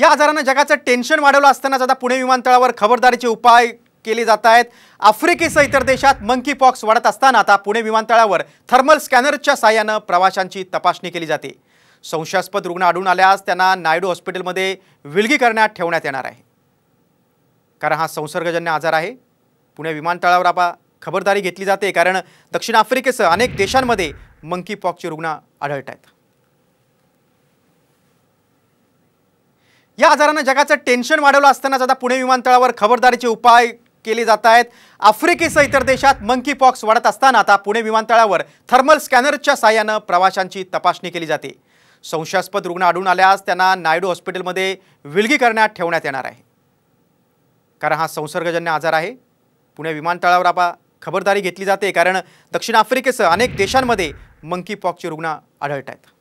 या आजाराने जगाचं टेन्शन वाढवलं असतानाच आता पुणे विमानतळावर खबरदारीचे उपाय केले जात आहेत। आफ्रिकेसह इतर देशात मंकी पॉक्स वाढत असताना आता पुणे विमानतळावर थर्मल स्कॅनरच्या साहाय्याने प्रवाशांची तपासणी केली जाते। संशयास्पद रुग्ण आढळून आल्यास त्यांना नायडू हॉस्पिटलमध्ये विलगीकरणात ठेवण्यात येणार आहे, कारण हा संसर्गजन्य आजार आहे। पुणे विमानतळावर आता खबरदारी घेतली जाते, कारण दक्षिण आफ्रिकेसह अनेक देशांमध्ये मंकी पॉक्सचे रुग्ण आढळत आहेत। या आजाराने जगाचं टेन्शन वाढवलं असतानाच आता पुणे विमानतळावर खबरदारीचे उपाय केले जात आहेत। आफ्रिकेसह इतर देशात मंकी पॉक्स वाढत असताना आता पुणे विमानतळावर थर्मल स्कॅनरच्या साहाय्याने प्रवाशांची तपासणी केली जाते। संशयास्पद रुग्ण आढळून आल्यास त्यांना नायडू हॉस्पिटलमध्ये विलगीकरणात ठेवण्यात येणार आहे, कारण हा संसर्गजन्य आजार आहे। पुणे विमानतळावर आता खबरदारी घेतली जाते, कारण दक्षिण आफ्रिकेसह अनेक देशांमध्ये मंकी पॉक्सचे रुग्ण आढळत आहेत।